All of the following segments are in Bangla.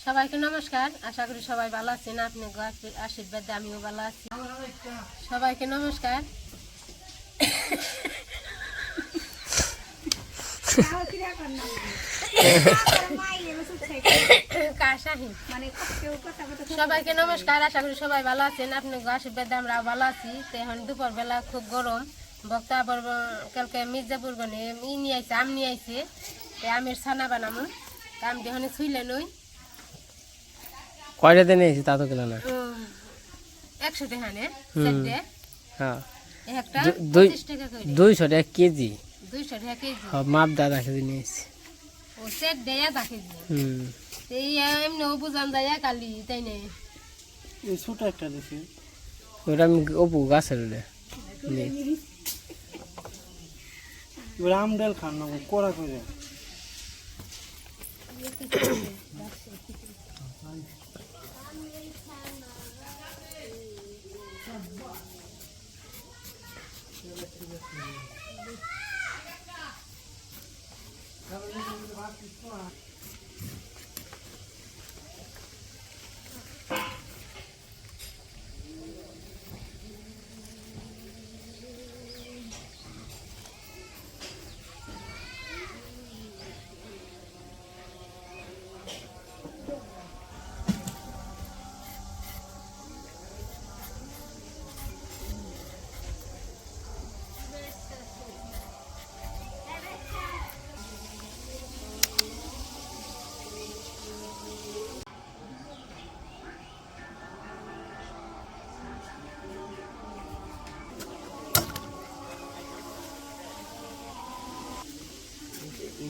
সবাইকে নমস্কার। আশা করি সবাই ভালো আছেন। আপনার আশীর্বাদে আমিও ভালো আছি। সবাইকে নমস্কার। সবাইকে নমস্কার। আশা করি সবাই ভালো আছেন। আপনার আশীর্বাদে আমরা ভালো আছি। তো এখন দুপুর বেলা খুব গরম। ভক্ত আবার কালকে মির্জাপুর গনে নিয়ে আইছে, আম নিয়ে আইছে। আমের ছানা বানামো। আম যখন ছুইলে নই কয়টা দিনে এসে তা তো গেল না 100 টাকা নে হ্যাঁ একটা 25 টাকা করে 200 টাকা কেজি 200 টাকা কেজি মাপ দাদা কেজি নিয়েছি ও সেট দেয়া দা কেজি এই এমনি ও বুঝান যায় কালি তাই না এই ছোট একটা দিছি ওটা আমি অপু গাছের ওটা রাম ডাল খান না কোরা করে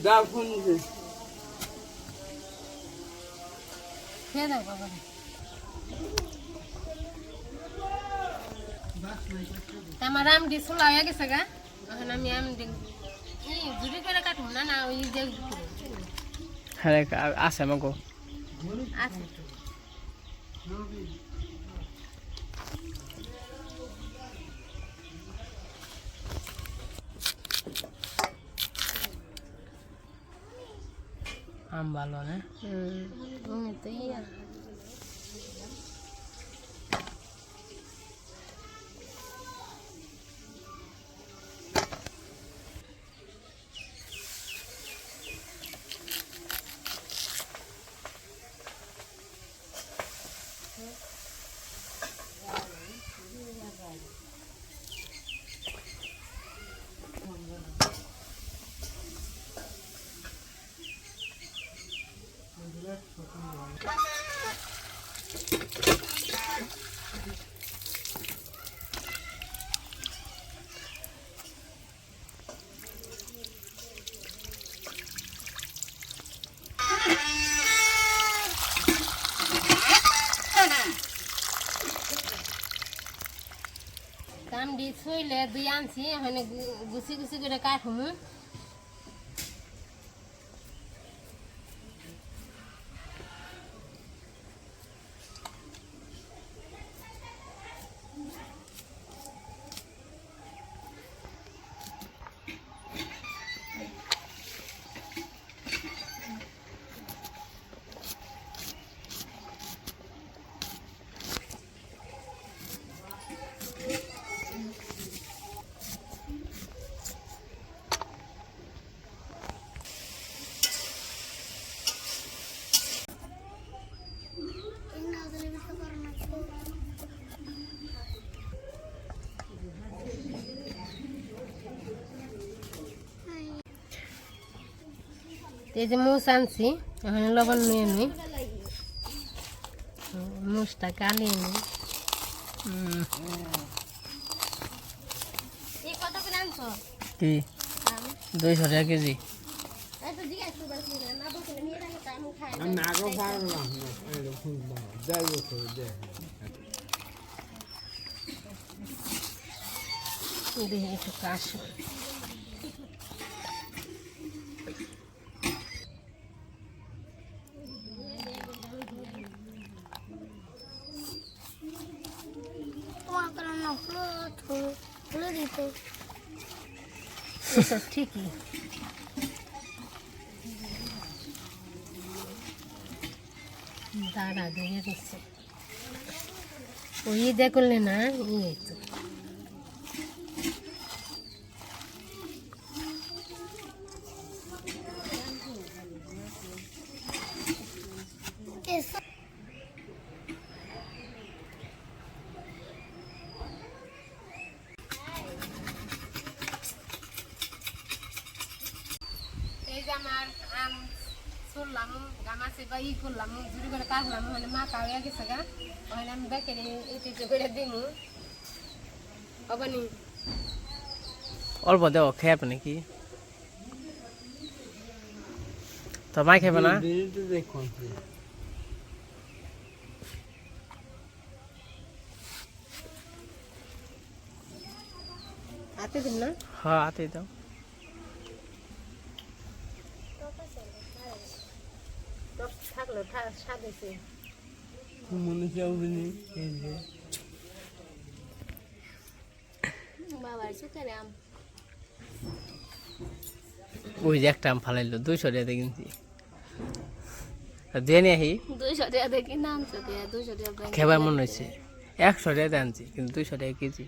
দা ফোন খেয়ে দাও বাবা আমার আম দি ছোলা হয়ে গেছে গা এখন আমি আম দি জুড়ি করে কাটবো না না ওই যে হ্যাঁ আছে আমাকে আছে আম ভালো না তো ইয়া আম দি ছুইলে দুই আনছি এখন গুছি গুছি করে কাটুম এই যে মুস আনছি এখন লবণ নিয়ে নিই মুসটা কালিয়ে নিই কত করে আনছো কি 200 টাকা কেজি নাগো পারলাম না এরকম যাই হোক দেখি একটু কাশ ঠিকই দাঁড়া দিয়ে দিচ্ছে ওই দেখলে না ইয়ে তো এই যে আমার আম চললাম গামাছে বা ই করলাম জুড়ি করে কাটলাম মানে মা কাউয়া গেছে গা ওখানে আমি বেঁকে একটু করে দিমু অবনি অল্প দেও খেয়ে আপনি নাকি তো মাই খাবে না হাতে দিন না হ্যাঁ হাতে দাও থাকলো স্বাদ হয়েছে মনে চাউনি বাবার সুখের আম ওই যে একটা আম ফালাইলো 200 টাকা কিনছি দিয়ে নিয়ে আহি 200 টাকা দেখি না আনছো কে 200 টাকা খেবার মনে হয়েছে 100 টাকা আনছি কিন্তু 200 টাকা কেজি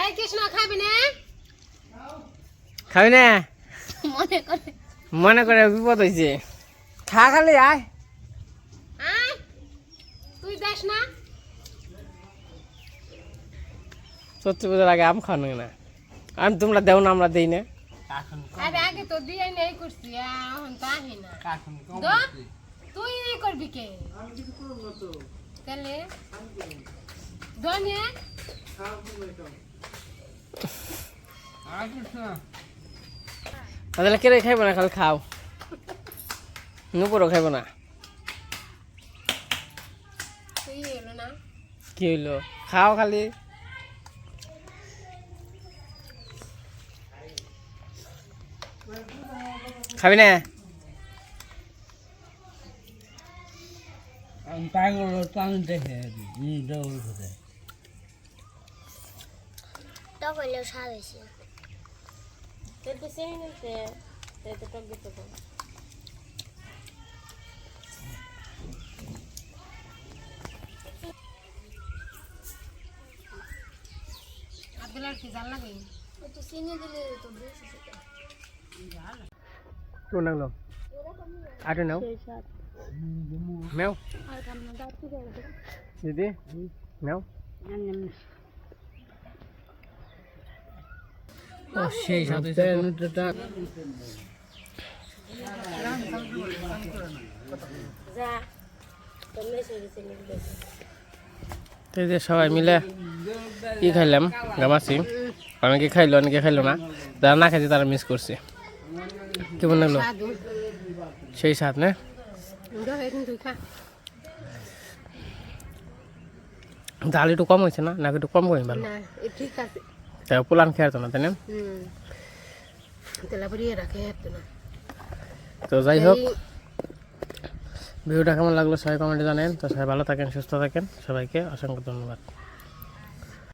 এই কৃষ্ণ খাবি না খাবি না মনে করে মনে করে বিপদ হয়েছে খা খালি আয় আয় তুই দেখ না সত্যি পুজোর আগে আম খাওয়ানো না আম তোমরা দেও না আমরা দেই না আরে আগে তো দিয়ে নেই করছি এখন তো আহি না দো তুই এই করবি কে তাহলে ধনিয়া তাহলে কেড়ে খাইব না খালি খাও নুপুরও খাইব না তুই এলো না কি হইলো খাও খালি খাবি না পাগল টান দেখে ডবল করে টক হইলেও স্বাদ হয়েছে তোর তো সেই নিতে তো টক দিতে তো আব্দুল্লাহ কি জাল লাগে তো চিনি দিলে তো বেশি সেটা তো নাও আরে নাও মেও আর কাম না দাঁত থেকে দিদি নাও ও সেই সাথে যা তোলে সেই চিনি দিলে তো এই যে সবাই মিলে কি খাইলাম গামাছি অনেকে খাইলো অনেকে খাইলো না যারা না খাইছে তারা মিস করছে কেমন লাগলো সাধু সেই স্বাদ না দো এখন তুই খা ডাল একটু কম হয়েছে না নাকি একটু কম করে ভালো না এ ঠিক আছে তাই পোলান খেয়ে তো না তাই না তেলা পরিয়ে রাখে তো না তো যাই হোক ভিডিওটা কেমন লাগলো সবাই কমেন্টে জানেন তো সবাই ভালো থাকেন সুস্থ থাকেন সবাইকে অসংখ্য ধন্যবাদ